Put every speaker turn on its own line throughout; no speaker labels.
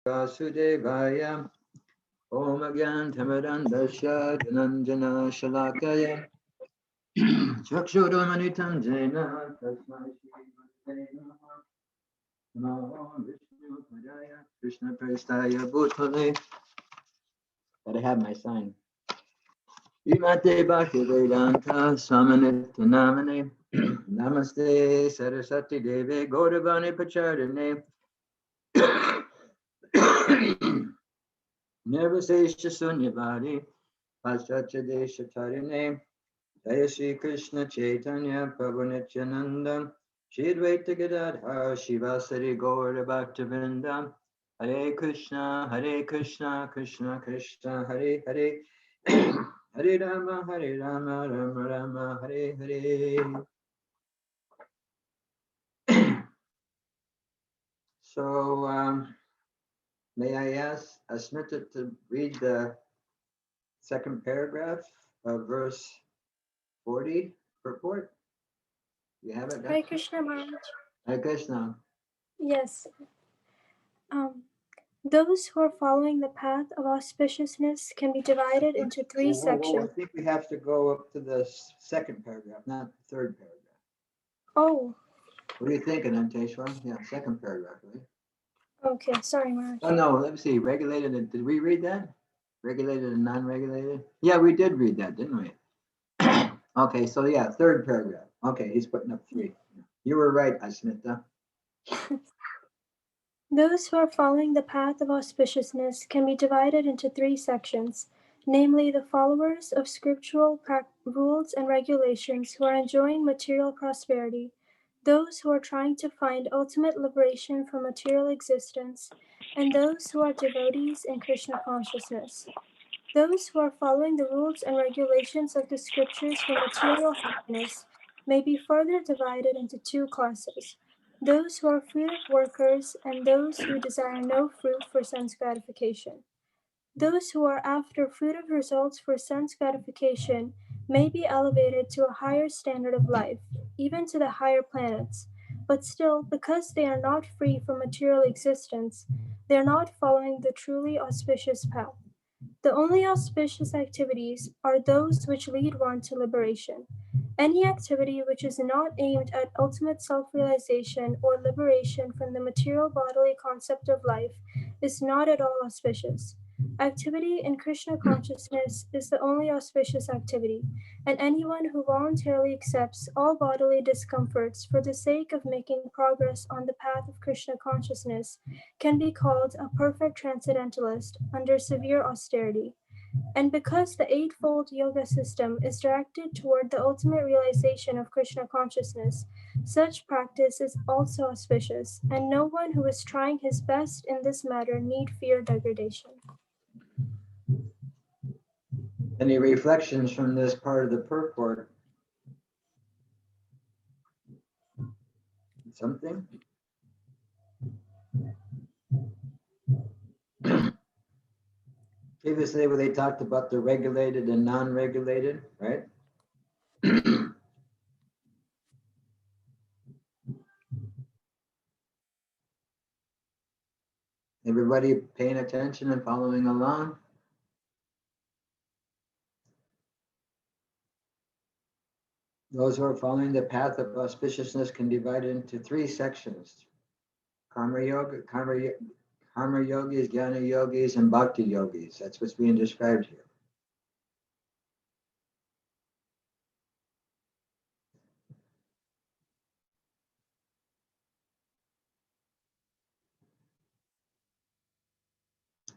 Vasudevaya Om Agyantamarandasya Dhananjana Shalakaya Chakshurumanitam Jena Tasmai Shri Namaha Namo Vishnu Padaya Krishna Prestaya Bhutale. Gotta have my sign. Imate Bhaktivedanta Swaminitya Namane Namaste Saraswati Deve Gauravani Pacharane Nirvasesha Sunyavadi Pachacha Desha Tarine Jaya Shri Krishna Chaitanya Prabhu Nityananda Shri Advaita Gadadhar Shivasari Gaura Bhaktivinoda Hare Krishna Krishna Krishna Hare Hare Hare Rama Rama Rama Hare Hare. So may I ask Asmita to read the second paragraph of verse 40 purport? You have it?
Hare Krishna Maharaj.
Hare Krishna.
Yes. Those who are following the path of auspiciousness can be divided into three sections.
I think we have to go up to the second paragraph, not the third paragraph.
Oh.
What are you thinking, Anteshwar? Yeah, second paragraph, right?
Okay, sorry, Maharaj.
Oh, no, let me see. Regulated, did we read that? Regulated and non-regulated? Yeah, we did read that, didn't we? Okay, so yeah, third paragraph. Okay, he's putting up 3. You were right, Asmita.
Those who are following the path of auspiciousness can be divided into 3 sections, namely the followers of scriptural rules and regulations who are enjoying material prosperity, those who are trying to find ultimate liberation from material existence, and those who are devotees in Krishna consciousness. Those who are following the rules and regulations of the scriptures for material happiness may be further divided into 2 classes. Those who are fruitive workers and those who desire no fruit for sense gratification. Those who are after fruitive results for sense gratification may be elevated to a higher standard of life, even to the higher planets, but still, because they are not free from material existence, they are not following the truly auspicious path. The only auspicious activities are those which lead one to liberation. Any activity which is not aimed at ultimate self-realization or liberation from the material bodily concept of life is not at all auspicious. Activity in Krishna consciousness is the only auspicious activity, and anyone who voluntarily accepts all bodily discomforts for the sake of making progress on the path of Krishna consciousness can be called a perfect transcendentalist under severe austerity. And because the Eightfold Yoga system is directed toward the ultimate realization of Krishna consciousness, such practice is also auspicious, and no one who is trying his best in this matter need fear degradation.
Any reflections from this part of the purport? Something? Previously, where they talked about the regulated and non-regulated, right? Everybody paying attention and following along? Those who are following the path of auspiciousness can divide into 3 sections. Karma yogis, jnana yogis, and bhakti yogis. That's what's being described here.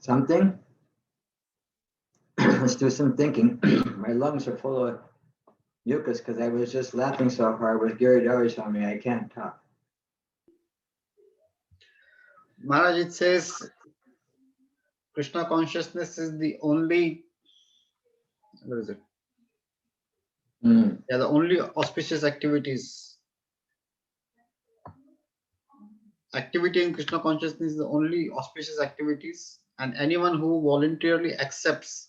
Something? Let's do some thinking. My lungs are full of mucus because I was just laughing so hard with Gary Darius on me. I can't talk.
Maharaj, it says Krishna consciousness is the only, what is it? Yeah, the only auspicious activities. Activity in Krishna consciousness is the only auspicious activities, and anyone who voluntarily accepts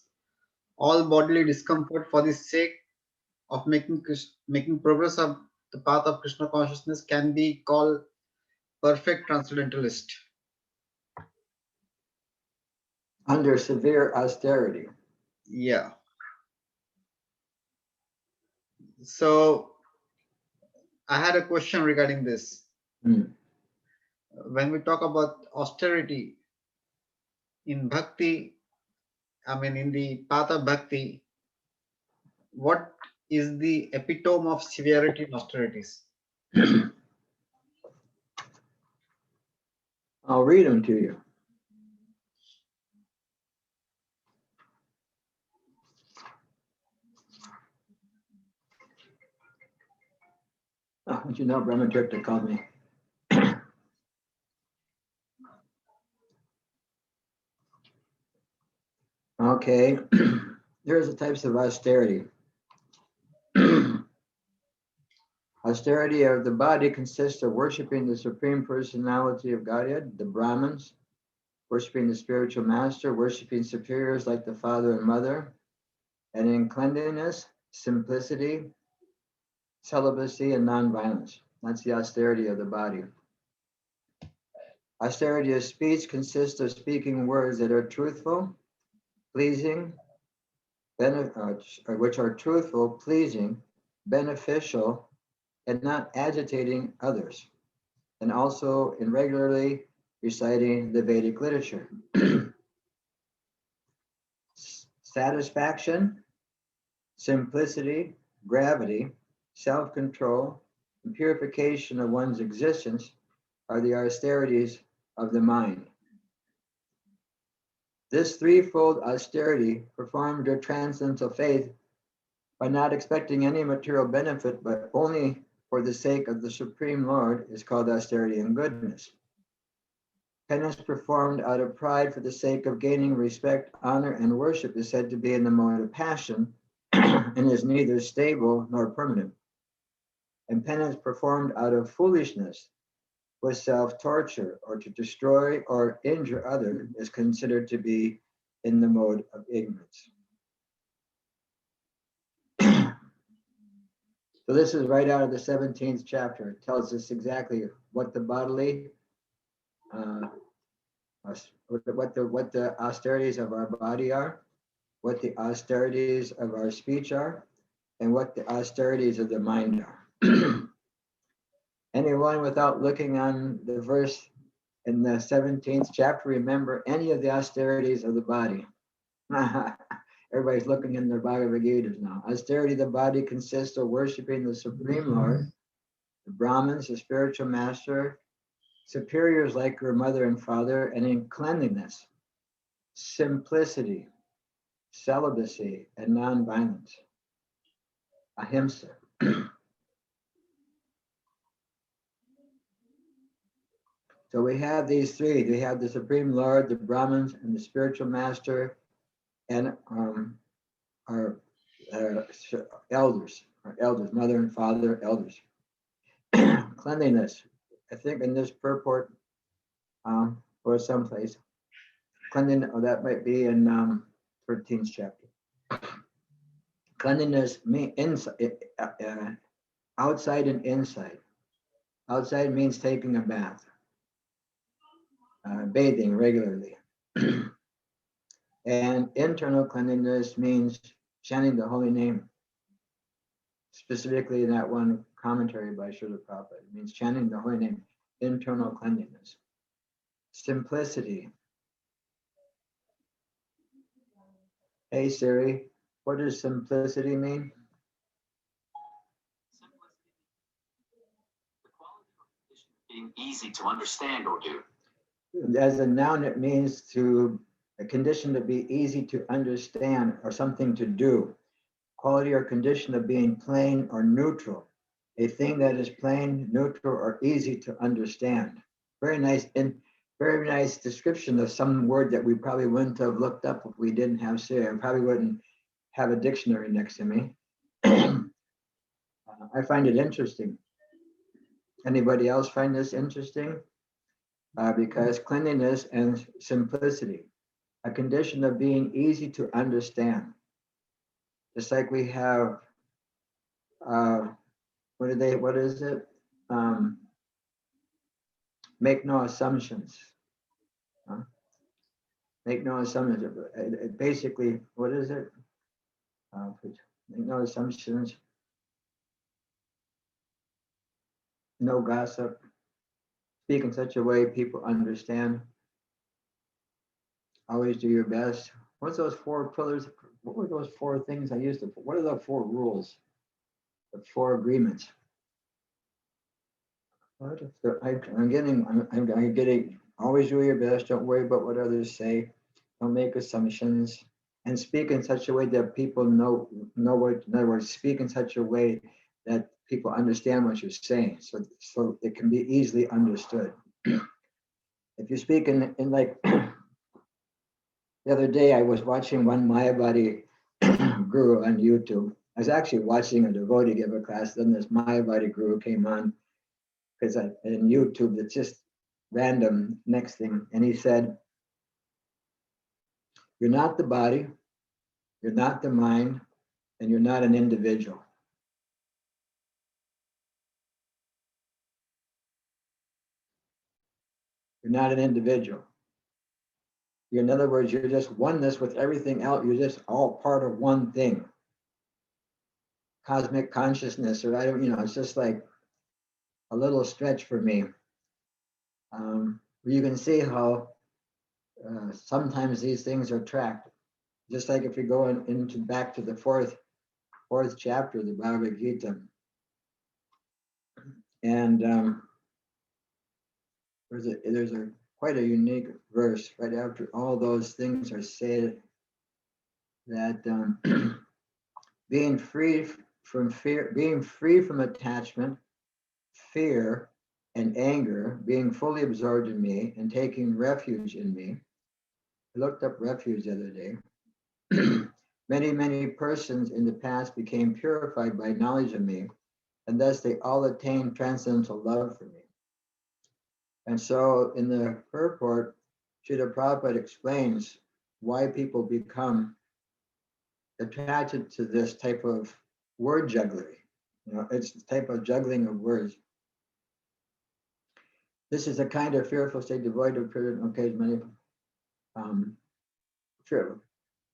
all bodily discomfort for the sake of making progress of the path of Krishna consciousness can be called perfect transcendentalist.
under severe austerity.
Yeah. So I had a question regarding this.
Hmm.
When we talk about austerity in bhakti, I mean in the path of bhakti, what is the epitome of severity and austerities?
I'll read them to you. Oh, don't you know, Brahmatripta called me. Okay, here's the types of austerity. Austerity of the body consists of worshiping the Supreme Personality of Godhead, the Brahmins, worshiping the spiritual master, worshiping superiors like the father and mother, and in cleanliness, simplicity, celibacy, and nonviolence. That's the austerity of the body. Austerity of speech consists of speaking words that are truthful, pleasing, which are truthful, pleasing, beneficial, and not agitating others, and also in regularly reciting the Vedic literature. Satisfaction, simplicity, gravity, self-control, and purification of one's existence are the austerities of the mind. This threefold austerity, performed with transcendental faith by not expecting any material benefit, but only for the sake of the Supreme Lord, is called austerity and goodness. Penance performed out of pride for the sake of gaining respect, honor, and worship is said to be in the mode of passion and is neither stable nor permanent. And penance performed out of foolishness with self-torture or to destroy or injure others is considered to be in the mode of ignorance. So this is right out of the 17th chapter. It tells us exactly what the bodily, what the austerities of our body are, what the austerities of our speech are, and what the austerities of the mind are. Anyone without looking on the verse in the 17th chapter remember any of the austerities of the body? Everybody's looking in their Bhagavad Gitas now. Austerity of the body consists of worshiping the Supreme Lord, the Brahmins, the spiritual master, superiors like your mother and father, and in cleanliness, simplicity, celibacy, and non-violence. Ahimsa. So we have these three. We have the Supreme Lord, the Brahmins, and the spiritual master, and our elders, mother and father, elders. Cleanliness. I think in this purport, or someplace, cleanliness. Oh, that might be in 13th chapter. Cleanliness means inside, outside and inside. Outside means taking a bath, bathing regularly. And internal cleanliness means chanting the holy name. Specifically in that one commentary by Srila Prabhupada, it means chanting the holy name, internal cleanliness. Simplicity. Hey Siri, what does simplicity mean?
Being easy to understand or do.
As a noun, it means to a condition to be easy to understand or something to do. Quality or condition of being plain or neutral. A thing that is plain, neutral, or easy to understand. Very nice description of some word that we probably wouldn't have looked up if we didn't have Siri. I probably wouldn't have a dictionary next to me. I find it interesting. Anybody else find this interesting? Because cleanliness and simplicity, a condition of being easy to understand. Just like we have, what is it? Make no assumptions. Make no assumptions. Basically, what is it? Make no assumptions. No gossip. Speak in such a way people understand. Always do your best. What's those 4 pillars? What were those 4 things I used to? What are the 4 rules? The 4 agreements. What if I'm getting. Always do your best. Don't worry about what others say. Don't make assumptions, and speak in such a way that people know what. In other words, speak in such a way that people understand what you're saying, so it can be easily understood. If you speak in like the other day, I was watching one Mayavadi guru on YouTube. I was actually watching a devotee give a class. Then this Mayavadi guru came on because in YouTube it's just random next thing, and he said, "You're not the body, you're not the mind, and you're not an individual." You're not an individual. In other words, you're just oneness with everything else. You're just all part of one thing. Cosmic consciousness, or I don't, it's just like a little stretch for me. You can see how sometimes these things are tracked. Just like if you go into back to the fourth chapter of the Bhagavad Gita, and there's a quite a unique verse right after all those things are said, that being free from fear, being free from attachment, fear, and anger, being fully absorbed in me and taking refuge in me. I looked up refuge the other day. Many persons in the past became purified by knowledge of me, and thus they all attained transcendental love for me. And so in the purport, Srila Prabhupada explains why people become attached to this type of word jugglery. It's the type of juggling of words. This is a kind of fearful state devoid of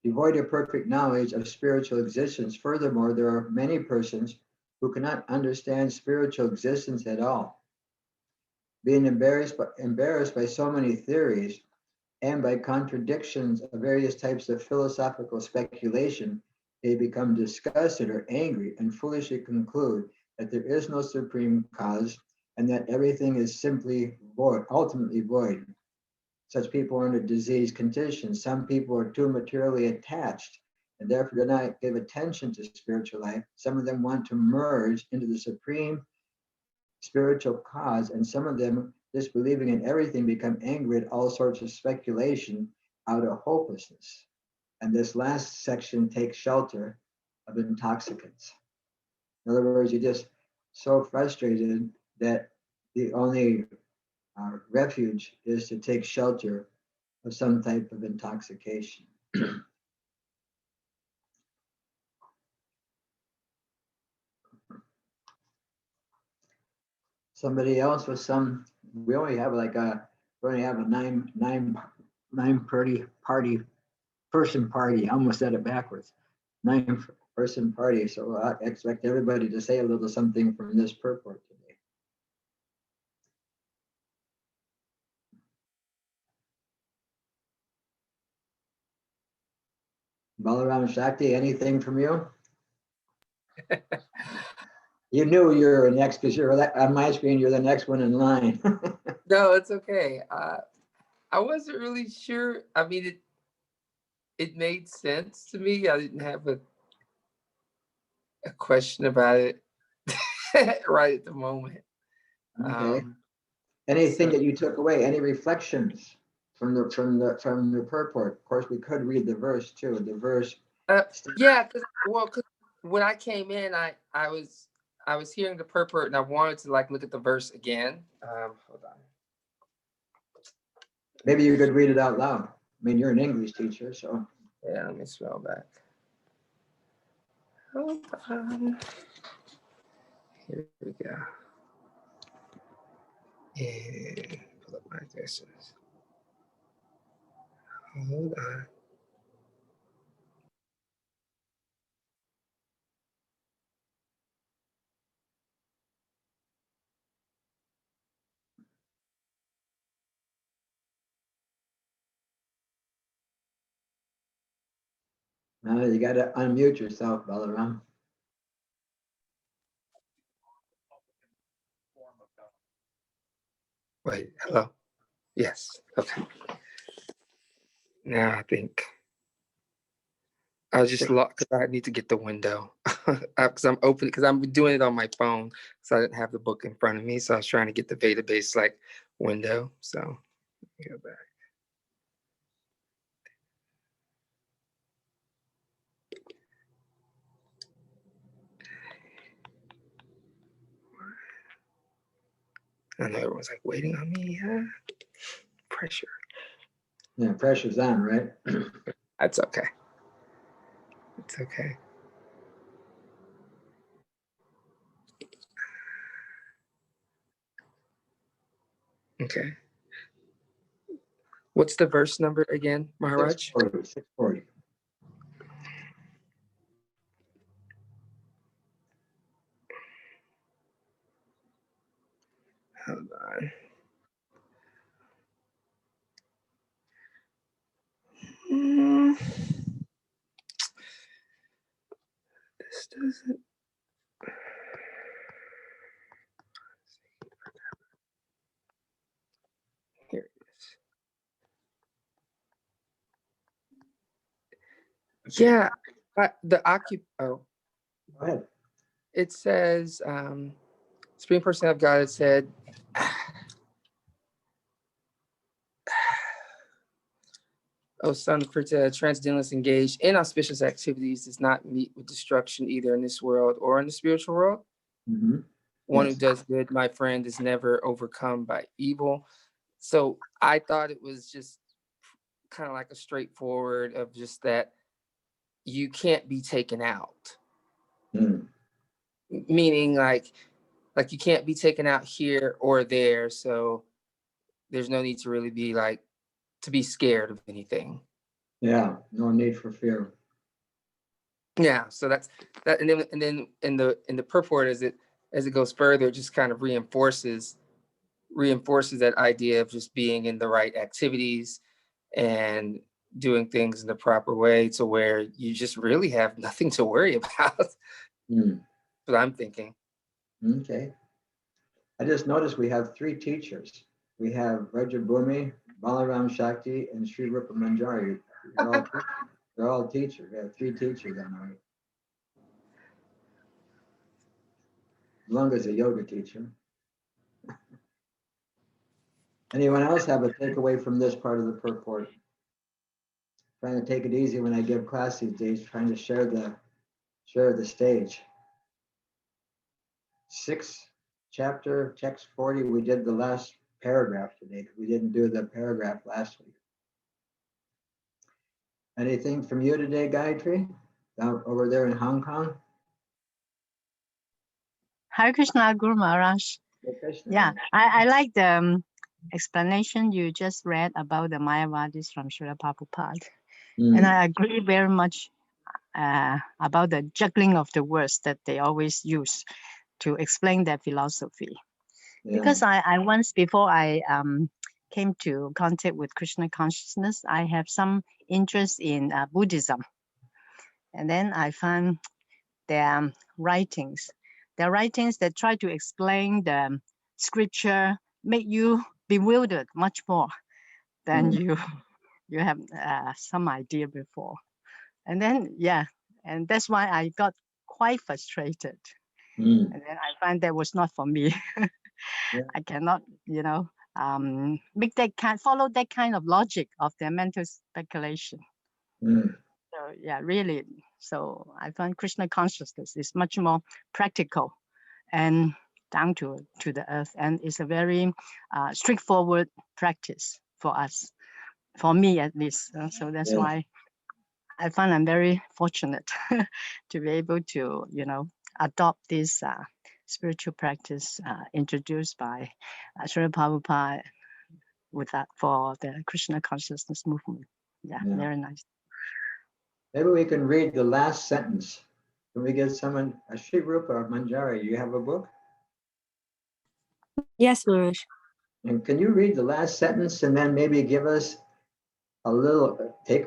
devoid of perfect knowledge of spiritual existence. Furthermore, there are many persons who cannot understand spiritual existence at all. Being embarrassed by so many theories and by contradictions of various types of philosophical speculation, they become disgusted or angry and foolishly conclude that there is no supreme cause and that everything is simply void, ultimately void. Such people are in a diseased condition. Some people are too materially attached and therefore do not give attention to spiritual life. Some of them want to merge into the supreme spiritual cause, and some of them, disbelieving in everything, become angry at all sorts of speculation out of hopelessness. And this last section takes shelter of intoxicants. In other words, you're just so frustrated that the only refuge is to take shelter of some type of intoxication. Somebody else with some. We only have a 9-person party. I almost said it backwards. 9-person party. So I expect everybody to say a little something from this purport today. Balaram Shakti, anything from you? You knew you were next because you're on my screen. You're the next one in line.
No, it's okay. I wasn't really sure. I mean, it made sense to me. I didn't have a question about it right at the moment.
Okay. Anything that you took away? Any reflections from the purport? Of course, we could read the verse too. The verse.
Yeah, because when I came in, I was hearing the purport and I wanted to look at the verse again. Hold on.
Maybe you could read it out loud. I mean, you're an English teacher, so.
Yeah, let me scroll back. Hold on. Here we go. And pull up my questions. Hold on.
You got to unmute yourself, Balaram.
Wait, hello? Yes, okay. Now I think I was just locked because I need to get the window because I'm open because I'm doing it on my phone, so I didn't have the book in front of me. So I was trying to get the database like window. So let me go back. I know everyone's like waiting on me. Pressure.
Yeah, pressure's on, right?
That's okay. It's okay. Okay. What's the verse number again, Maharaj?
640. 640.
Hold on. This doesn't. Here it is. Yeah, the oh,
Go ahead.
it says Supreme Personality of Godhead said, "O son of Pṛthā, transcendentalist engaged in auspicious activities does not meet with destruction either in this world or in the spiritual world.
Mhm.
One
Yes.
who does good, my friend, is never overcome by evil." So I thought it was just kind of like a straightforward of just that you can't be taken out,
Mm.
meaning like you can't be taken out here or there. So there's no need to really be like to be scared of anything.
Yeah, no need for fear.
Yeah, so that's that, and then in the purport as it goes further, it just kind of reinforces that idea of just being in the right activities and doing things in the proper way to where you just really have nothing to worry about.
Mm.
But I'm thinking.
Okay. I just noticed we have 3 teachers. We have Rajabhumi, Balaram Shakti, and Sri Rupa Manjari. They're all teachers. We have 3 teachers on our. Lunga's a yoga teacher. Anyone else have a takeaway from this part of the purport? Trying to take it easy when I give class these days, trying to share the stage. 6 chapter, text 40. We did the last paragraph today. We didn't do the paragraph last week. Anything from you today, Gayatri? Down over there in Hong Kong?
Hare Krishna, Guru Maharaj.
Hare Krishna.
Yeah, I like the explanation you just read about the Mayavadis from Srila Prabhupada. And I agree very much about the juggling of the words that they always use to explain their philosophy.
Yeah.
Because I once, before I came to contact with Krishna consciousness, I have some interest in Buddhism. And then I found their writings. Their writings that try to explain the scripture make you bewildered much more than you have some idea before. And then, yeah, and that's why I got quite frustrated. And then I find that was not for me.
Yeah.
I cannot, make follow that kind of logic of their mental speculation. So yeah, really. So I find Krishna consciousness is much more practical and down to the earth, and it's a very straightforward practice for us, for me at least. So that's why I find I'm very fortunate to be able to, adopt this spiritual practice introduced by Srila Prabhupada with that for the Krishna consciousness movement. Yeah,
Yeah.
very nice.
Maybe we can read the last sentence. Can we get someone, Sri Rupa or Manjari, you have a book?
Yes, Maharaj.
And can you read the last sentence and then maybe give us a little, take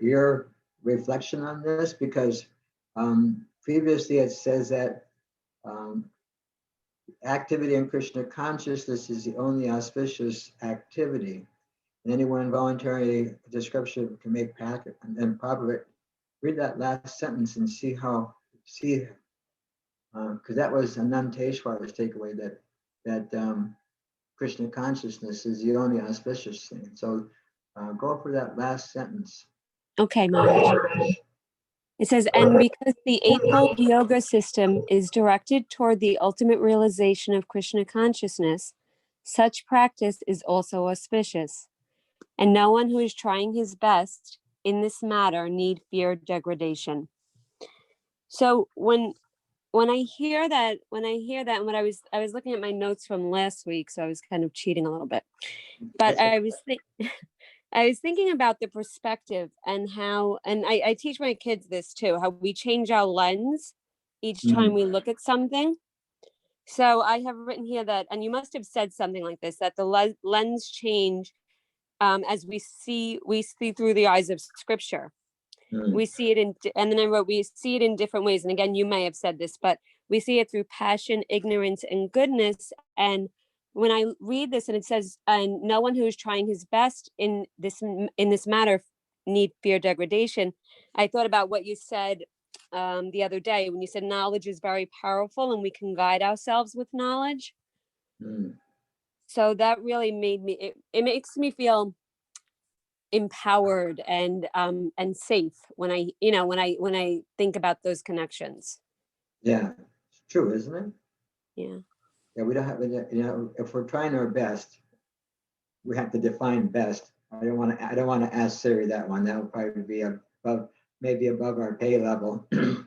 your reflection on this? Because previously it says that activity in Krishna consciousness is the only auspicious activity. And anyone voluntarily description can make packet and then proper. Read that last sentence and see because that was Ananteshwar's takeaway that Krishna consciousness is the only auspicious thing. So go for that last sentence.
Okay, Maharaj. It says, and because the eightfold yoga system is directed toward the ultimate realization of Krishna consciousness, such practice is also auspicious. And no one who is trying his best in this matter need fear degradation. So when I hear that, and what I was looking at my notes from last week, so I was kind of cheating a little bit. But I was thinking about the perspective and how, and I teach my kids this too, how we change our lens each time we look at something. So I have written here that, and you must have said something like this, that the lens change as we see through the eyes of scripture. We see it and then I wrote, we see it in different ways. And again, you may have said this, but we see it through passion, ignorance, and goodness. And when I read this and it says, and no one who is trying his best in this matter need fear degradation, I thought about what you said the other day when you said knowledge is very powerful and we can guide ourselves with knowledge. So that really made me, it makes me feel empowered and safe when I think about those connections.
Yeah, it's true, isn't it?
Yeah.
Yeah, we don't have, if we're trying our best, we have to define best. I don't want to ask Siri that one. That would probably be maybe above our pay level to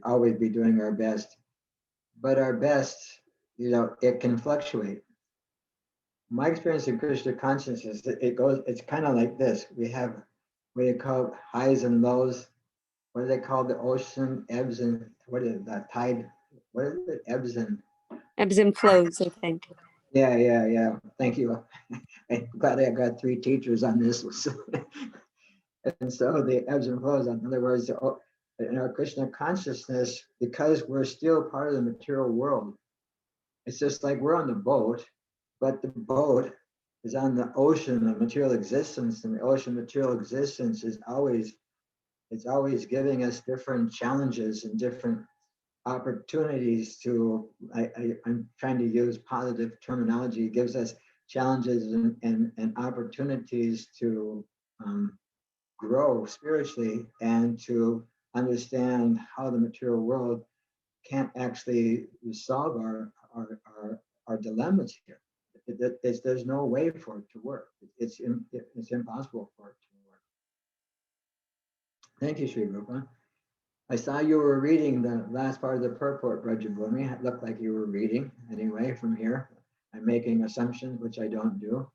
always be doing our best. But our best, it can fluctuate. My experience in Krishna consciousness, it's kind of like this. We have what they call highs and lows. What do they call the ocean? Ebbs and, what is it, the tide? What is it? Ebbs and
flows, I think.
Yeah. Thank you. I'm glad I got 3 teachers on this. And so the ebbs and flows, in other words, in our Krishna consciousness, because we're still part of the material world, it's just like we're on the boat, but the boat is on the ocean of material existence, and the ocean of material existence is always giving us different challenges and different opportunities to, I'm trying to use positive terminology, it gives us challenges and opportunities to grow spiritually and to understand how the material world can't actually solve our dilemmas here. There's no way for it to work. It's impossible for it to work. Thank you, Sri Rupa. I saw you were reading the last part of the purport, Brajabhumi. It looked like you were reading anyway from here. I'm making assumptions, which I don't do.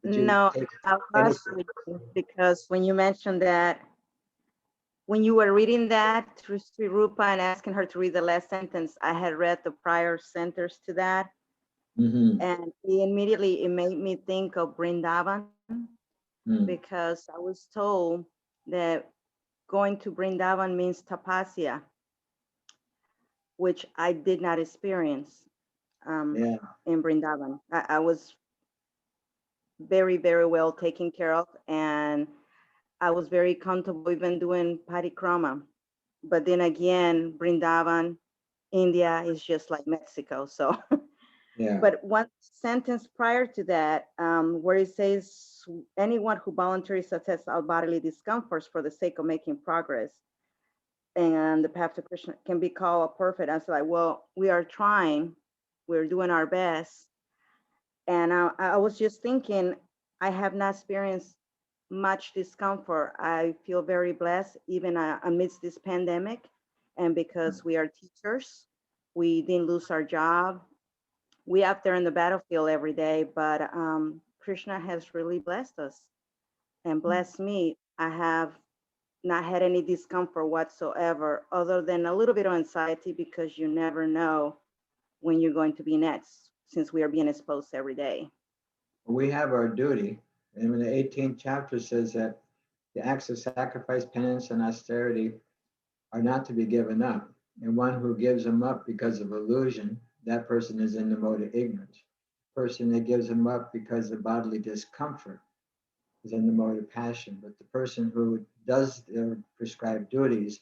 No, I was reading because when you mentioned that, when you were reading that to Sri Rupa and asking her to read the last sentence, I had read the prior sentence to that. And immediately it made me think of Vrindavan because I was told that going to Vrindavan means tapasya, which I did not experience in Vrindavan. I was very, very well taken care of, and I was very comfortable even doing parikrama. But then again, Vrindavan, India is just like Mexico. So, but one sentence prior to that, where it says, anyone who voluntarily accepts all bodily discomforts for the sake of making progress and the path to Krishna can be called a perfect. I was like, well, we are trying, we're doing our best. And I was just thinking, I have not experienced much discomfort. I feel very blessed, even amidst this pandemic. And because we are teachers, we didn't lose our job. We out there in the battlefield every day, but Krishna has really blessed us. And bless me, I have not had any discomfort whatsoever, other than a little bit of anxiety because you never know when you're going to be next, since we are being exposed every day.
We have our duty. And when the 18th chapter says that the acts of sacrifice, penance, and austerity are not to be given up. And one who gives them up because of illusion, that person is in the mode of ignorance. Person that gives them up because of bodily discomfort is in the mode of passion. But the person who does their prescribed duties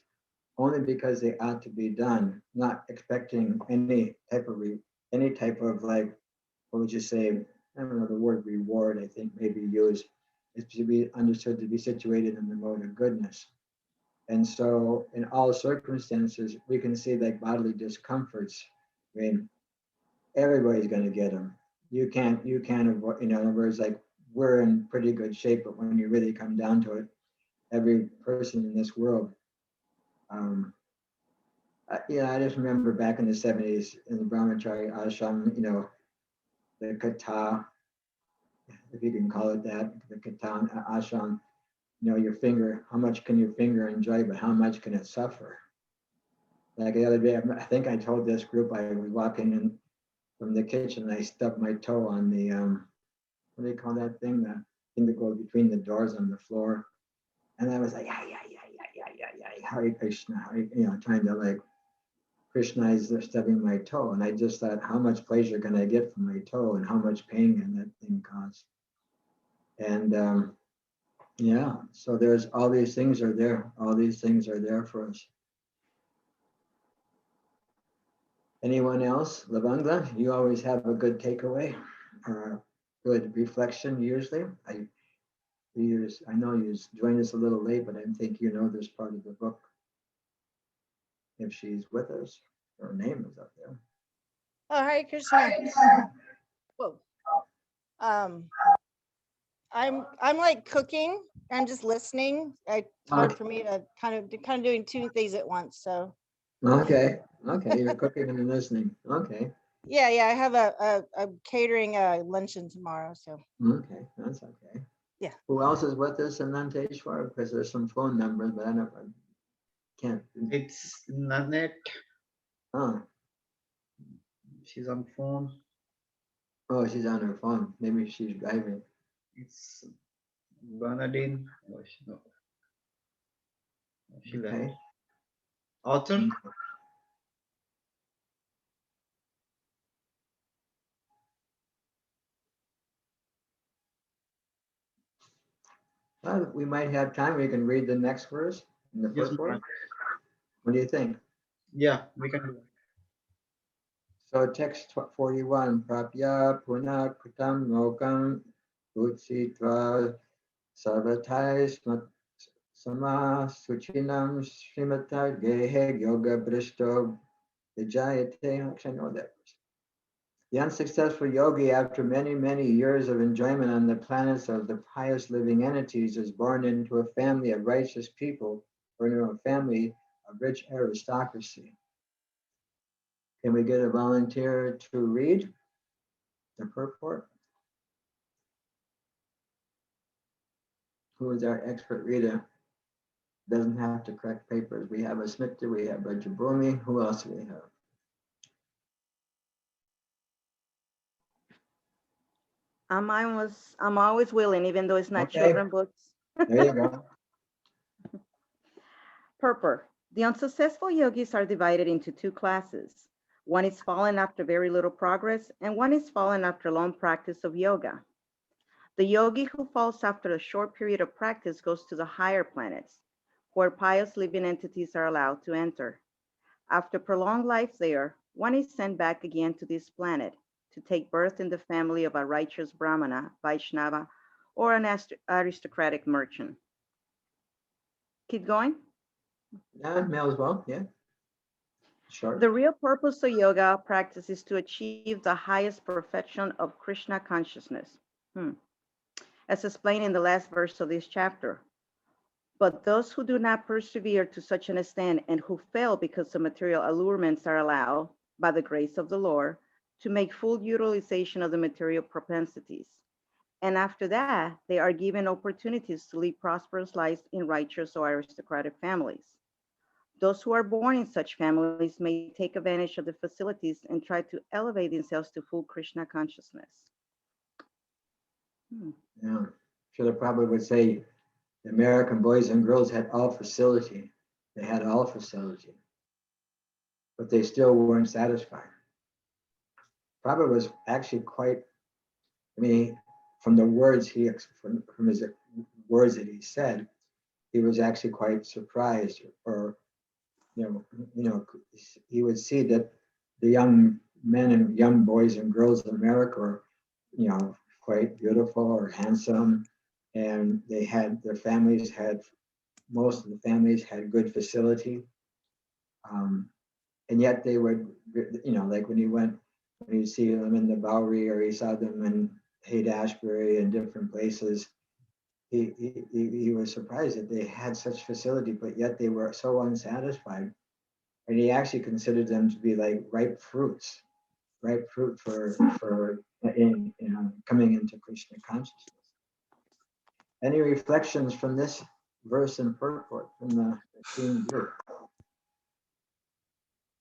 only because they ought to be done, not expecting any type of like, what would you say? I don't know, the word reward, I think maybe used, is to be understood to be situated in the mode of goodness. And so in all circumstances, we can see like bodily discomforts. I mean, everybody's going to get them. You can't avoid, in other words, like we're in pretty good shape, but when you really come down to it, every person in this world, I just remember back in the 70s in the Brahmachari ashram, the Pṛthā, if you can call it that, the Pṛthā ashram, your finger, how much can your finger enjoy, but how much can it suffer? Like the other day, I think I told this group, I was walking in from the kitchen, I stubbed my toe on the, what do they call that thing? The thing that goes between the doors on the floor. And I was like, Hare Krishna, trying to like Krishna-ize stubbing my toe. And I just thought, how much pleasure can I get from my toe and how much pain can that thing cause? And so there's all these things are there. All these things are there for us. Anyone else? Lavangla, you always have a good takeaway or a good reflection usually. I know you joined us a little late, but I think you know this part of the book. If she's with us, her name is up there.
Oh, Hare Krishna. Whoa. I'm like cooking. I'm just listening. It's hard for me to kind of doing two things at once. So.
Okay. You're cooking and listening. Okay.
Yeah. I have a catering luncheon tomorrow. So.
Okay, that's okay.
Yeah.
Who else is with us in Nanteshwar? Because there's some phone numbers, but I can't.
It's Nanette.
Oh.
She's on phone.
Oh, she's on her phone. Maybe she's driving.
It's Bernadine. Oh, no. She left.
Okay.
Author.
Well, we might have time. We can read the next verse in the first one. What do you think?
Yeah, we can do that.
So text 41, Prapya Puna Kutam Lokam Utsitva Sarvatai Sama Suchinam Srimata Gehe Yoga Bristo Vijayate. Actually, I know that. The unsuccessful yogi, after many, many years of enjoyment on the planets of the pious living entities, is born into a family of righteous people or into a family of rich aristocracy. Can we get a volunteer to read the purport? Who is our expert reader? Doesn't have to correct papers. We have a Smita, we have a Jabumi. Who else do we have?
I'm always willing, even though it's not
Okay.
children books.
There you go.
Purport. The unsuccessful yogis are divided into two classes. One is fallen after very little progress, and one is fallen after long practice of yoga. The yogi who falls after a short period of practice goes to the higher planets, where pious living entities are allowed to enter. After prolonged life there, one is sent back again to this planet to take birth in the family of a righteous Brahmana, Vaishnava, or an aristocratic merchant. Keep going.
Yeah, may as well. Yeah. Sure.
The real purpose of yoga practice is to achieve the highest perfection of Krishna consciousness, as explained in the last verse of this chapter. But those who do not persevere to such an extent and who fail because of material allurements are allowed, by the grace of the Lord, to make full utilization of the material propensities. And after that, they are given opportunities to live prosperous lives in righteous or aristocratic families. Those who are born in such families may take advantage of the facilities and try to elevate themselves to full Krishna consciousness.
Yeah, Srila Prabhupada would say the American boys and girls had all facility. They had all facility, but they still weren't satisfied. Prabhupada was actually quite, I mean, from the words from his words that he said, he was actually quite surprised, or you know, he would see that the young men and young boys and girls in America are, quite beautiful or handsome, and they had most of the families had good facility, and yet they would, like when you see them in the Bowery, or you saw them in Haight-Ashbury and different places, he was surprised that they had such facility, but yet they were so unsatisfied. And he actually considered them to be like ripe fruit for coming into Krishna consciousness. Any reflections from this verse and purport from the esteemed group?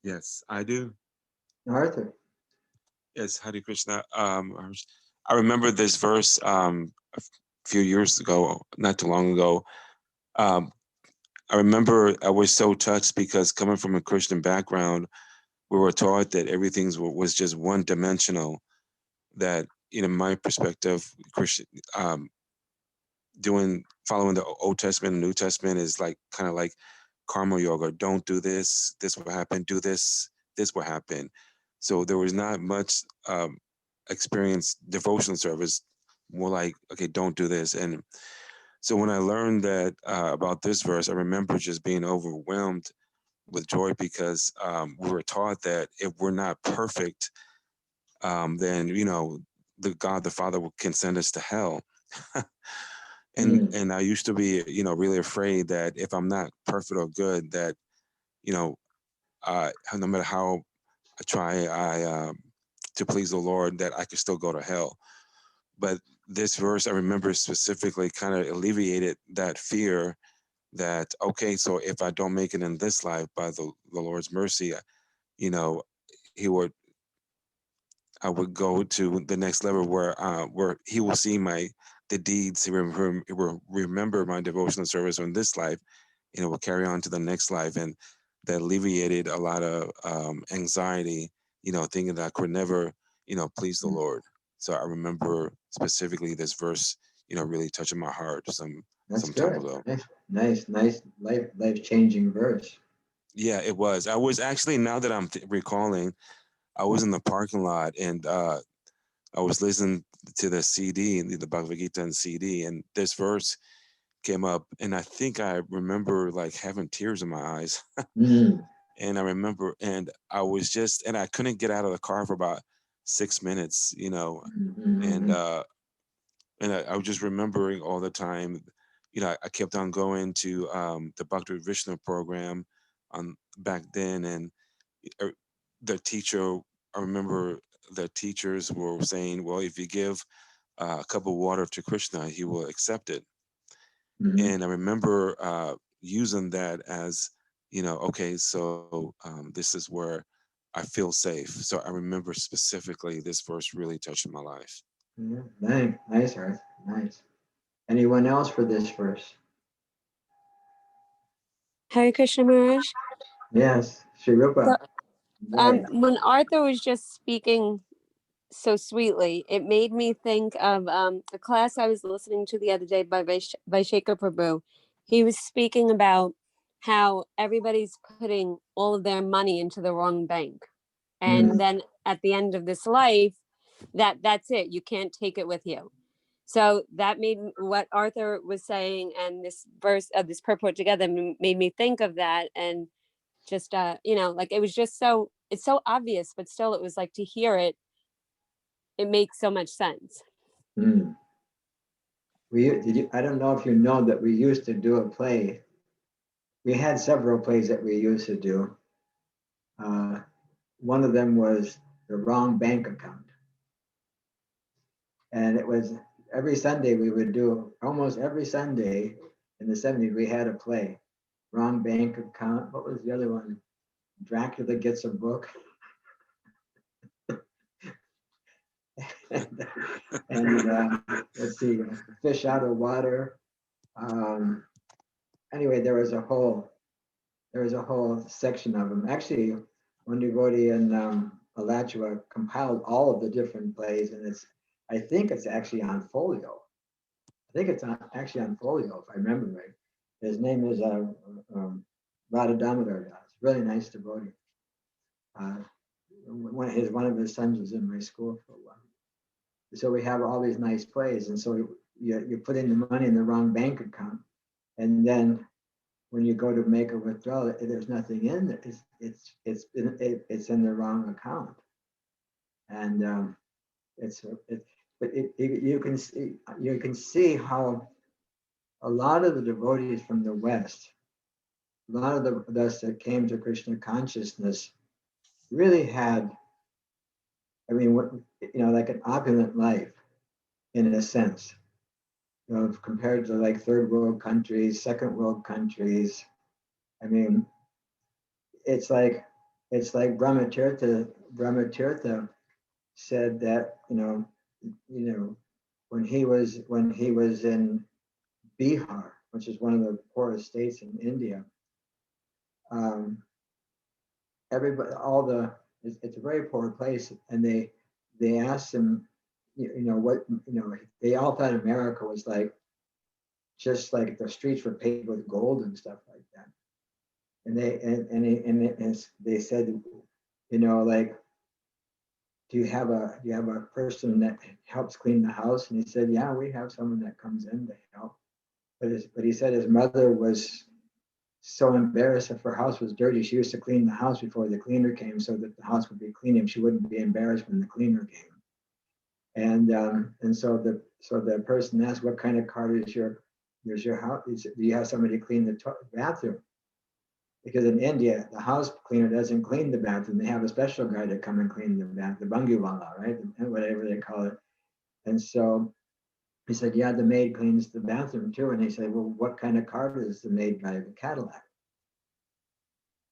Yes, I do.
Arthur.
Yes, Hare Krishna. I remember this verse a few years ago, not too long ago. I remember I was so touched because coming from a Christian background, we were taught that everything was just one-dimensional. That, in my perspective, Christian following the Old Testament and New Testament is like kind of like karma yoga. Don't do this, this will happen. Do this, this will happen. So there was not much experience devotional service. More like, okay, don't do this. And so when I learned that about this verse, I remember just being overwhelmed with joy, because we were taught that if we're not perfect, then the God the Father can send us to hell. And I used to be really afraid that if I'm not perfect or good, that no matter how I try to please the Lord, that I could still go to hell. But this verse, I remember specifically, kind of alleviated that fear. That, okay, so if I don't make it in this life, by the Lord's mercy, I would go to the next level where He will see the deeds. He will remember my devotional service on this life, and it will carry on to the next life. And that alleviated a lot of anxiety, thinking that I could never, please the Lord. So I remember specifically this verse, really touching my heart some time ago.
Nice life-changing verse.
Yeah, it was. I was actually, now that I'm recalling, I was in the parking lot, and I was listening to the CD, the Bhagavad Gita and CD, and this verse came up, and I think I remember like having tears in my eyes. And I remember, and I was and I couldn't get out of the car for about 6 minutes, and I was just remembering all the time, I kept on going to the Bhakti Vishnu program back then, and the teacher, I remember the teachers were saying, well, if you give a cup of water to Krishna, he will accept it. And I remember using that as, okay, so this is where I feel safe. So I remember specifically this verse really touched my life.
Yeah, nice, Arthur. Nice. Anyone else for this verse?
Hare Krishna Maharaj.
Yes, Sri Rupa.
When Arthur was just speaking so sweetly, it made me think of a class I was listening to the other day by Vaisheka Prabhu. He was speaking about how everybody's putting all of their money into the wrong bank. And then at the end of this life, that's it. You can't take it with you. So that made what Arthur was saying and this verse of this purport together made me think of that. And just, like it was just it's so obvious, but still it was like to hear it, it makes so much sense.
I don't know if you know that we used to do a play. We had several plays that we used to do. One of them was The Wrong Bank Account. And it was every Sunday we would do, almost every Sunday in the 70s, we had a play. Wrong bank account. What was the other one? Dracula Gets a Book. and let's see, Fish Out of Water. Anyway, there was a whole section of them. Actually, one devotee in Alachua compiled all of the different plays, and I think it's actually on folio. I think it's actually on folio, if I remember right. His name is Radha Damodar Das. Really nice devotee. One of his sons was in my school for a while. So we have all these nice plays, and so you put in the money in the wrong bank account, and then when you go to make a withdrawal, there's nothing in there. It's in the wrong account, and you can see how a lot of the devotees from the West, a lot of us that came to Krishna consciousness, really had, I mean, like an opulent life, in a sense, compared to like third world countries, second world countries. I mean, it's like Brahmatirtha said that, when he was in Bihar, which is one of the poorest states in India, everybody, it's a very poor place, and they asked him, they all thought America was like, just like the streets were paved with gold and stuff like that. And they said, like, do you have a person that helps clean the house? And he said, yeah, we have someone that comes in to help. But he said his mother was so embarrassed if her house was dirty. She used to clean the house before the cleaner came, so that the house would be clean and she wouldn't be embarrassed when the cleaner came. And so the person asked, what kind of car is your house? Do you have somebody clean the bathroom? Because in India, the house cleaner doesn't clean the bathroom. They have a special guy to come and clean the bathroom, the bangiwala, right? Whatever they call it. And so he said, yeah, the maid cleans the bathroom too. And they said, well, what kind of car does the maid drive? A Cadillac.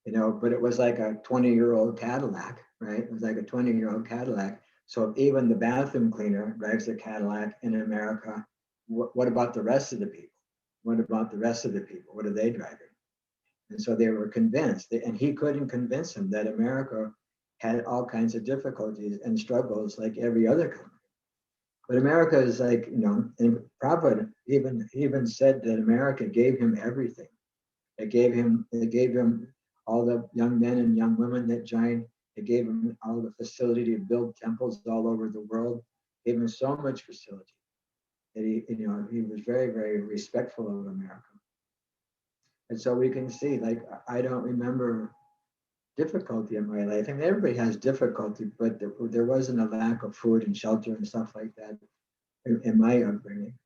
But it was like a 20-year-old Cadillac, right? It was like a 20-year-old Cadillac. So if even the bathroom cleaner drives a Cadillac in America, what about the rest of the people? What about the rest of the people? What are they driving? And so they were convinced, and he couldn't convince them that America had all kinds of difficulties and struggles like every other country. But America is like, and Prabhupada even said that America gave him everything. It gave him all the young men and young women that joined. It gave him all the facility to build temples all over the world. It gave him so much facility that he was very, very respectful of America. And so we can see, like, I don't remember difficulty in my life. I mean, everybody has difficulty, but there wasn't a lack of food and shelter and stuff like that in my upbringing.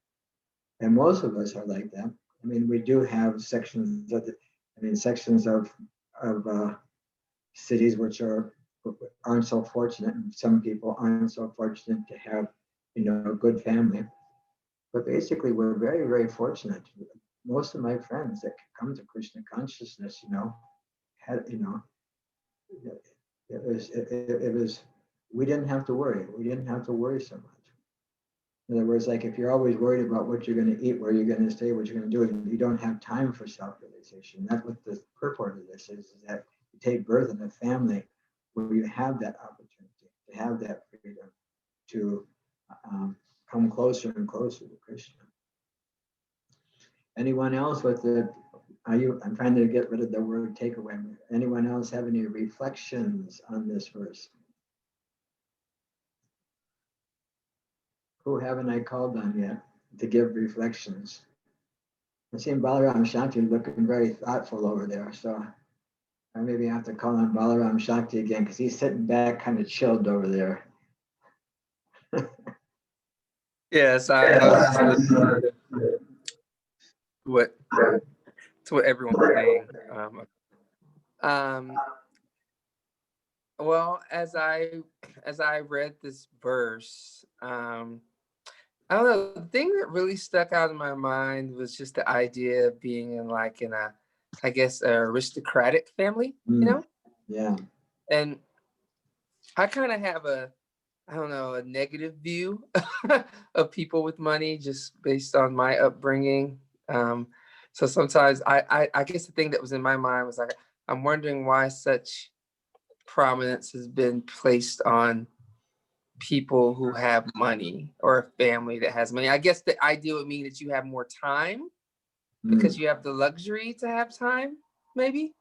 And most of us are like that. I mean, we do have sections of cities which aren't so fortunate, and some people aren't so fortunate to have, a good family. But basically, we're very, very fortunate. Most of my friends that come to Krishna consciousness, had, it was, we didn't have to worry. We didn't have to worry so much. In other words, like, if you're always worried about what you're going to eat, where you're going to stay, what you're going to do, you don't have time for self-realization. That's what the purport of this is that you take birth in a family where you have that opportunity, to have that freedom, to come closer and closer to Krishna. Anyone else with I'm trying to get rid of the word takeaway. Anyone else have any reflections on this verse? Who haven't I called on yet to give reflections? I see Balaram Shakti looking very thoughtful over there, so I maybe have to call on Balaram Shakti again, because he's sitting back kind of chilled over there.
Yes, to what everyone's saying. Well, as I read this verse, I don't know. The thing that really stuck out in my mind was just the idea of being in a, I guess, a aristocratic family, you know?
Yeah.
And I kind of have I don't know, a negative view of people with money just based on my upbringing. So sometimes I guess the thing that was in my mind was like, I'm wondering why such prominence has been placed on people who have money or a family that has money. I guess the idea would mean that you have more time because you have the luxury to have time, maybe.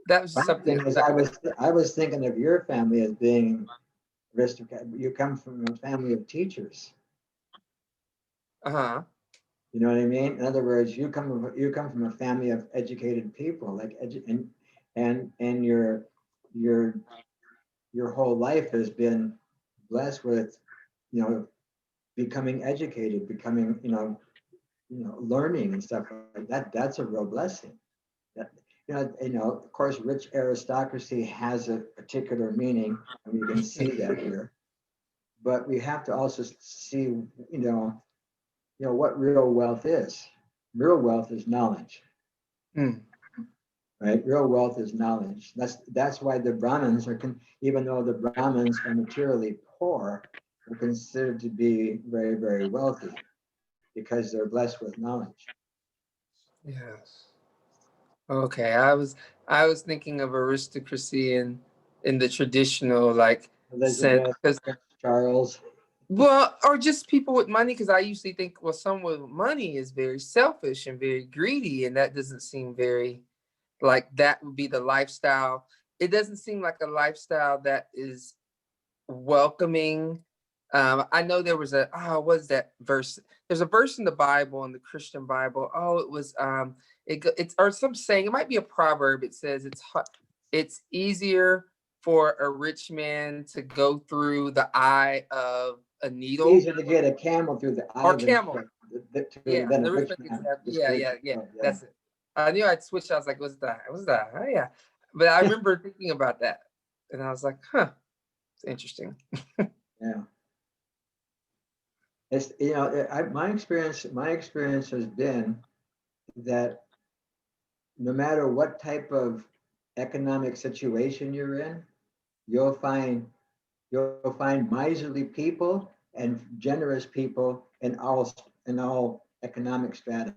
That was just something.
I was thinking of your family as being aristocrat. You come from a family of teachers.
Uh-huh.
You know what I mean? In other words, you come from a family of educated people, like and your whole life has been blessed with, becoming educated, becoming, learning and stuff like that. That's a real blessing. That, of course, rich aristocracy has a particular meaning, and we can see that here. But we have to also see, what real wealth is. Real wealth is knowledge. Right? Real wealth is knowledge. That's why the Brahmins even though the Brahmins are materially poor, are considered to be very, very wealthy because they're blessed with knowledge.
Yes. Okay. I was thinking of aristocracy in the traditional sense.
Elizabeth, Charles.
Well, or just people with money, because I usually think, well, someone with money is very selfish and very greedy, and that doesn't seem very like that would be the lifestyle. It doesn't seem like a lifestyle that is welcoming. I know there was what is that verse? There's a verse in the Bible, in the Christian Bible. Oh, it was it's or some saying. It might be a proverb. It says it's easier for a rich man to go through the eye of a needle.
It's easier to get a camel through the eye
or camel.
than a rich man.
Yeah. That's it. I knew I'd switch. I was like, what's that? Oh, yeah. But I remember thinking about that, and I was like, huh, it's interesting.
Yeah. It's my experience has been that no matter what type of economic situation you're in, you'll find miserly people and generous people in all economic strata.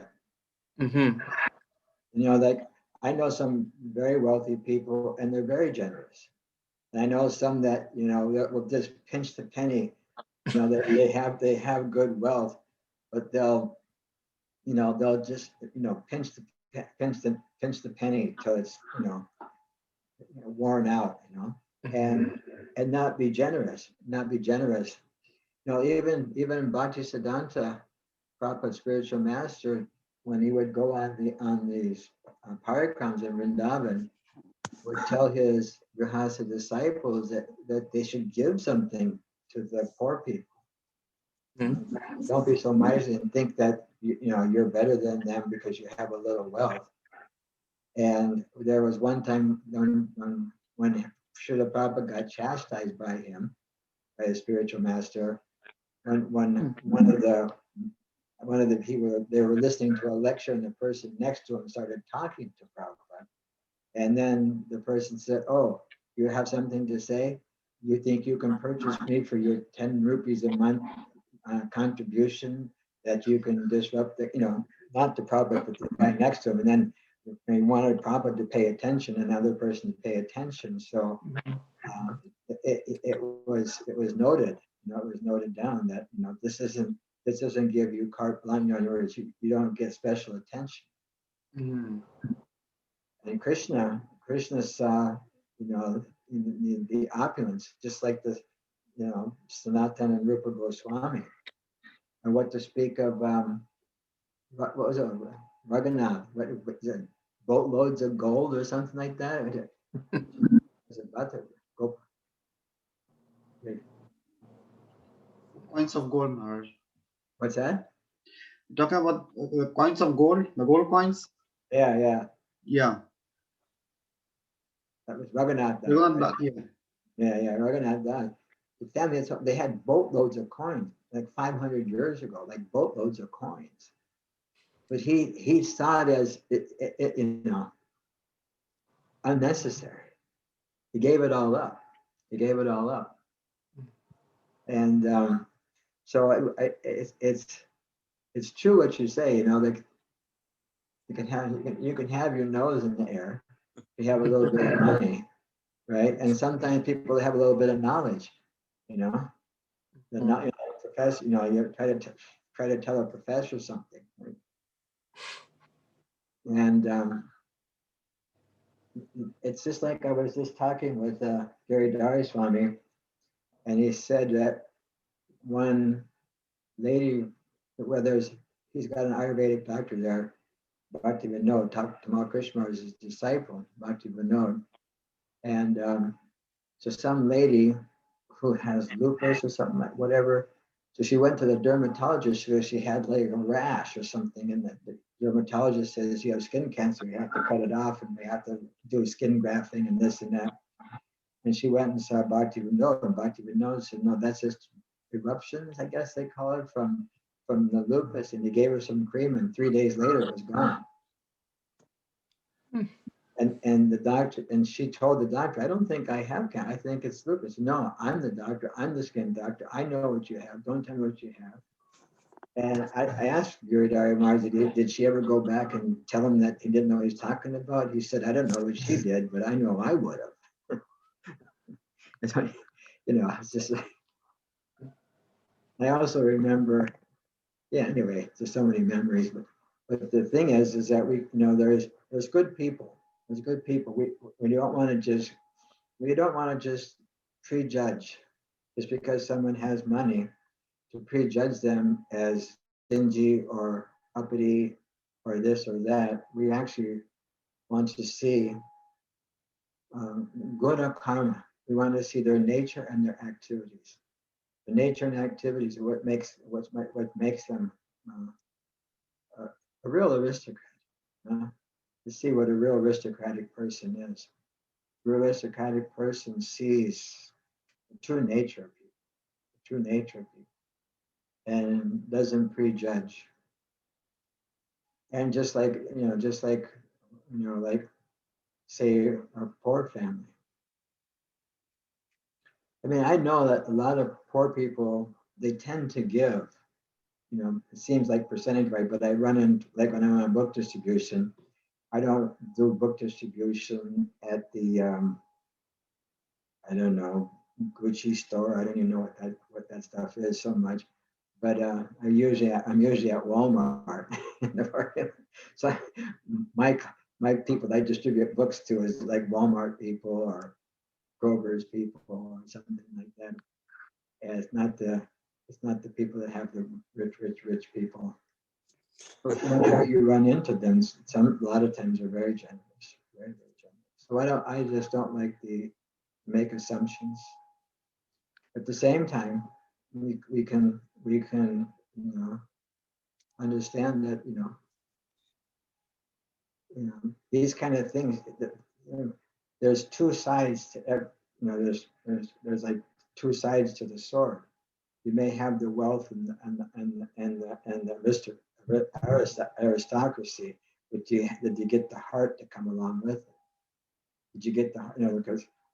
Like I know some very wealthy people and they're very generous. And I know some that that will just pinch the penny. They have good wealth, but they'll just pinch the penny till it's worn out, and not be generous. Even Bhaktisiddhanta, Prabhupada's spiritual master, when he would go on these parikrams in Vrindavan, would tell his Grihastha disciples that they should give something to the poor people. Don't be so miserly and think that you're better than them because you have a little wealth. And there was one time when Srila Prabhupada got chastised by his spiritual master, when one of the people, they were listening to a lecture and the person next to him started talking to Prabhupada. And then the person said, "Oh, you have something to say? You think you can purchase me for your 10 rupees a month contribution that you can disrupt not the Prabhupada, but the guy next to him." And then they wanted Prabhupada to pay attention, another person to pay attention. So it was noted, it was noted down that this doesn't give you carte blanche. In other words, you don't get special attention. And Krishna saw the opulence, just like the Sanatana and Rupa Goswami. And what to speak of what was it, Raghunath, what is it, boatloads of gold or something like that? Was it about to go?
Coins of gold, Maharaj.
What's that?
You're talking about the coins of gold, the gold coins?
Yeah.
Yeah.
That was Raghunath.
Raghunath,
right? Yeah, Raghunath Das. the family, they had boatloads of coins, like 500 years ago, like boatloads of coins. But he saw it as, unnecessary. He gave it all up. He gave it all up. And so it's true what you say, like you can have your nose in the air, you have a little bit of money, right? And sometimes people have a little bit of knowledge, they're not, professor, you try to tell a professor something, right? And it's just like I was just talking with Gary Swami, and he said that one lady, he's got an Ayurvedic doctor there, Bhakti Vinod, Tamal Krishna is his disciple, Bhakti Vinod. And so some lady who has lupus or something like whatever, so she went to the dermatologist because she had like a rash or something, and the dermatologist says, you have skin cancer, you have to cut it off, and we have to do skin grafting and this and that. And she went and saw Bhakti Vinod, and Bhakti Vinod said, no, that's just eruptions, I guess they call it, from the lupus, and he gave her some cream, and 3 days later it was gone. And the doctor, and she told the doctor, I don't think I have cancer, I think it's lupus. No, I'm the doctor, I'm the skin doctor, I know what you have, don't tell me what you have. And I asked Giridhari Maharaj, did she ever go back and tell him that he didn't know what he was talking about? He said, I don't know what she did, but I know I would have. So, it's just like, I also remember, anyway, there's so many memories, but the thing is that we, there's good people. There's good people. We don't want to just prejudge just because someone has money, to prejudge them as stingy or uppity or this or that. We actually want to see guna karma. We want to see their nature and their activities. The nature and activities are what makes them a real aristocrat. To see what a real aristocratic person is. A real aristocratic person sees the true nature of people, and doesn't prejudge. And just like say a poor family. I mean, I know that a lot of poor people, they tend to give, it seems like percentage right, but I run into, like when I'm on book distribution, I don't do book distribution at the, I don't know, Gucci store. I don't even know what that stuff is so much, but I'm usually at Walmart. So my people I distribute books to is like Walmart people or Kroger's people or something like that. And it's not the people that have the rich people. But whenever you run into them, a lot of times they're very generous, very, very generous. So I just don't like to make assumptions. At the same time, we can understand that these kind of things. That, there's two sides to every, there's like two sides to the sword. You may have the wealth and the aristocracy, but did you get the heart to come along with it? Did you get the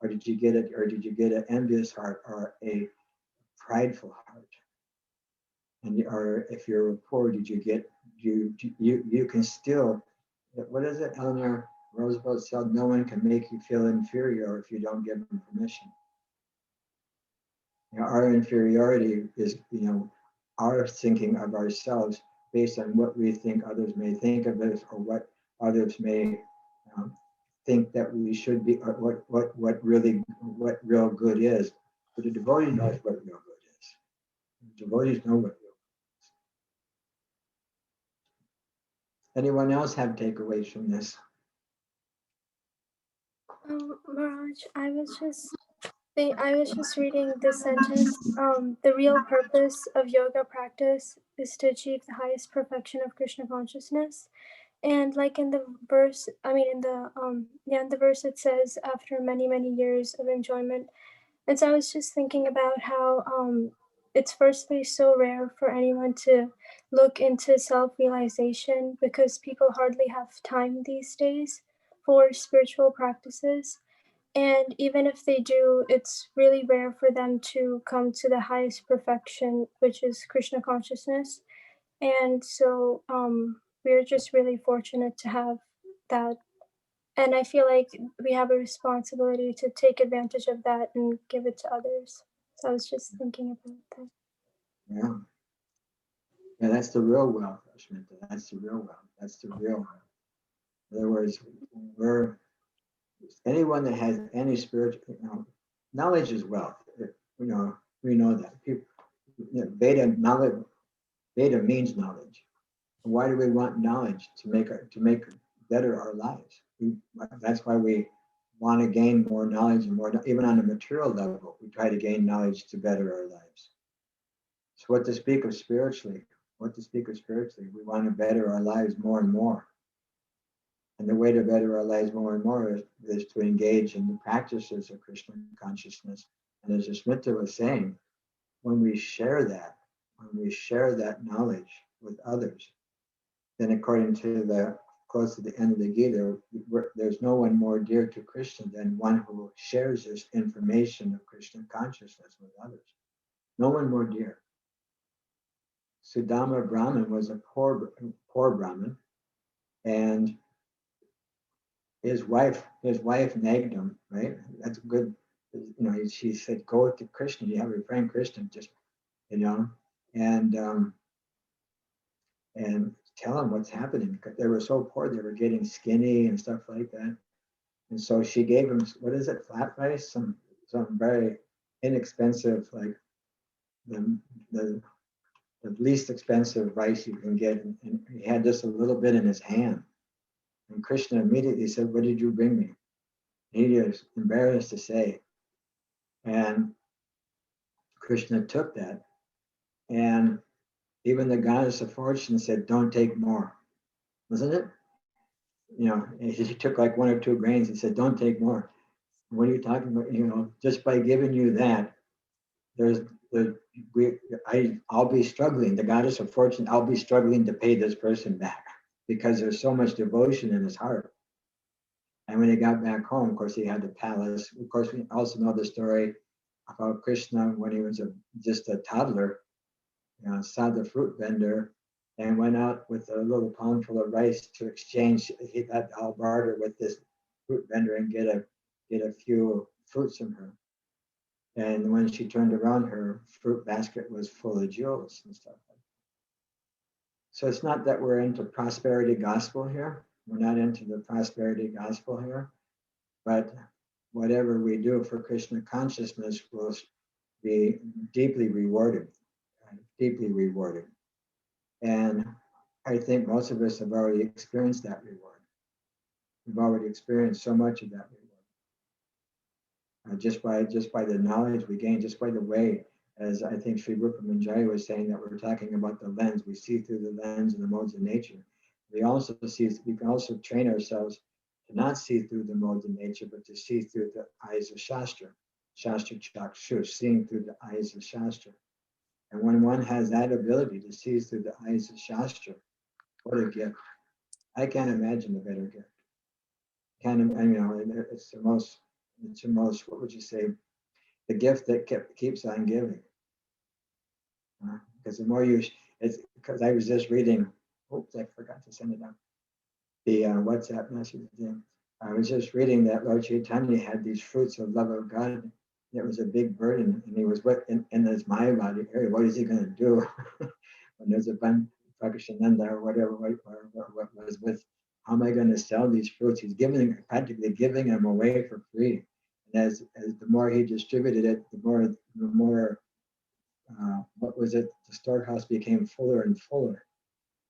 or did you get an envious heart or a prideful heart? Or if you're poor, did you get you can still, what is it? Eleanor Roosevelt said, no one can make you feel inferior if you don't give them permission. Our inferiority is, our thinking of ourselves based on what we think others may think of us, or what others may think that we should be, or what real good is. But the devotee knows what real good is. The devotees know what real good is. Anyone else have takeaways from this?
Maharaj, I was just reading this sentence. The real purpose of yoga practice is to achieve the highest perfection of Krishna consciousness. And like in the verse, in the verse it says, after many, many years of enjoyment, And so I was just thinking about how it's firstly so rare for anyone to look into self-realization because people hardly have time these days for spiritual practices. And even if they do, it's really rare for them to come to the highest perfection, which is Krishna consciousness. And so we're just really fortunate to have that. And I feel like we have a responsibility to take advantage of that and give it to others. So I was just thinking about that.
Yeah. Yeah, that's the real wealth, Ashmita. That's the real wealth. That's the real wealth. In other words, anyone that has any spiritual, knowledge is wealth. We know that. People, Veda knowledge. Veda means knowledge. Why do we want knowledge? To make better our lives. That's why we want to gain more knowledge and more. Even on a material level, we try to gain knowledge to better our lives. So what to speak of spiritually? We want to better our lives more and more. And the way to better our lives more and more is to engage in the practices of Krishna consciousness. And as Asmita was saying, when we share that knowledge with others, then according to close to the end of the Gita, there's no one more dear to Krishna than one who shares this information of Krishna consciousness with others. No one more dear. Sudama Brahman was a poor Brahmin, and his wife nagged him, right? That's good. She said, go to Krishna. You have your friend Krishna, just, and tell him what's happening, because they were so poor, they were getting skinny and stuff like that. And so she gave him, what is it, flat rice, some very inexpensive, like the least expensive rice you can get, and he had just a little bit in his hand. And Krishna immediately said, what did you bring me? He was embarrassed to say. And Krishna took that, and even the goddess of fortune said, don't take more, wasn't it? He took like 1 or 2 grains and said, don't take more. What are you talking about? Just by giving you that, I'll be struggling. The goddess of fortune, I'll be struggling to pay this person back because there's so much devotion in his heart. And when he got back home, of course, he had the palace. Of course, we also know the story about Krishna when he was just a toddler, saw the fruit vendor and went out with a little poundful of rice to exchange. He thought, I'll barter with this fruit vendor and get a few fruits from her. And when she turned around, her fruit basket was full of jewels and stuff like that. So it's not that we're into prosperity gospel here. We're not into the prosperity gospel here. But whatever we do for Krishna consciousness will be deeply rewarded, deeply rewarded. And I think most of us have already experienced that reward. We've already experienced so much of that reward. Just by the knowledge we gain, just by the way, as I think Sri Rupa Manjari was saying, that we're talking about the lens. We see through the lens of the modes of nature. We can also train ourselves to not see through the modes of nature, but to see through the eyes of Shastra, Shastra Chakshush, seeing through the eyes of Shastra. And when one has that ability to see through the eyes of Shastra, what a gift. I can't imagine a better gift. It's the most, what would you say, the gift that keeps on giving. Because the more because I was just reading, oops, I forgot to send it out. The WhatsApp message thing. I was just reading that Lord Chaitanya had these fruits of love of God. It was a big burden, and he was in his Maya body area. What is he going to do when there's a bunch of Prakashananda or whatever what was with? How am I going to sell these fruits? He's practically giving them away for free. And as the more he distributed it, the more the storehouse became fuller and fuller.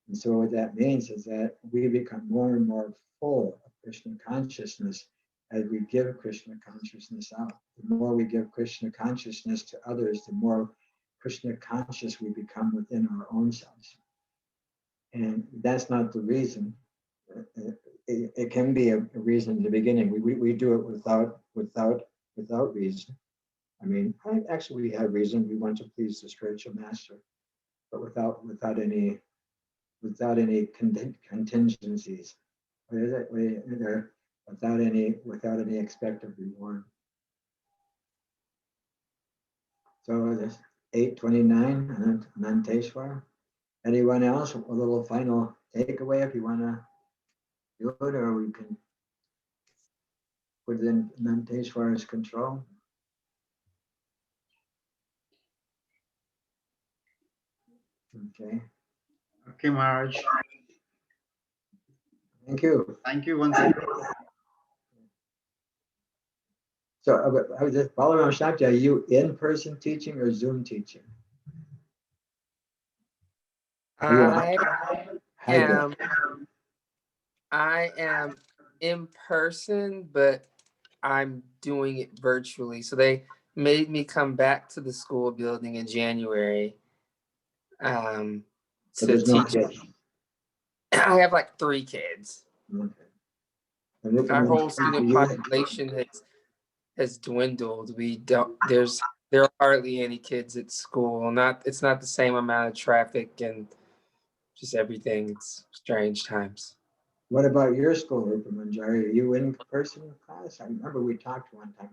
And so what that means is that we become more and more full of Krishna consciousness as we give Krishna consciousness out. The more we give Krishna consciousness to others, the more Krishna conscious we become within our own selves. And that's not the reason. It can be a reason in the beginning. We do it without reason. I mean, actually, we have reason. We want to please the spiritual master, but without any contingencies. What is it? Without any expected reward. So this 829 Ananteshwar. Anyone else? A little final takeaway if you want to do it, or we can put it in Ananteshwar's control. Okay.
Okay, Maharaj.
Thank you.
Thank you once again.
So I was just Balaram Shakti, are you in-person teaching or Zoom teaching?
I
Hybrid.
am in person, but I'm doing it virtually. So they made me come back to the school building in January
So
to
there's no
teach.
kids.
I have like 3 kids.
Okay. And look at
Our
them.
whole student population has dwindled. There are hardly any kids at school. It's not the same amount of traffic and just everything. It's strange times.
What about your school, Rupa Manjari? Are you in person class? I remember we talked one time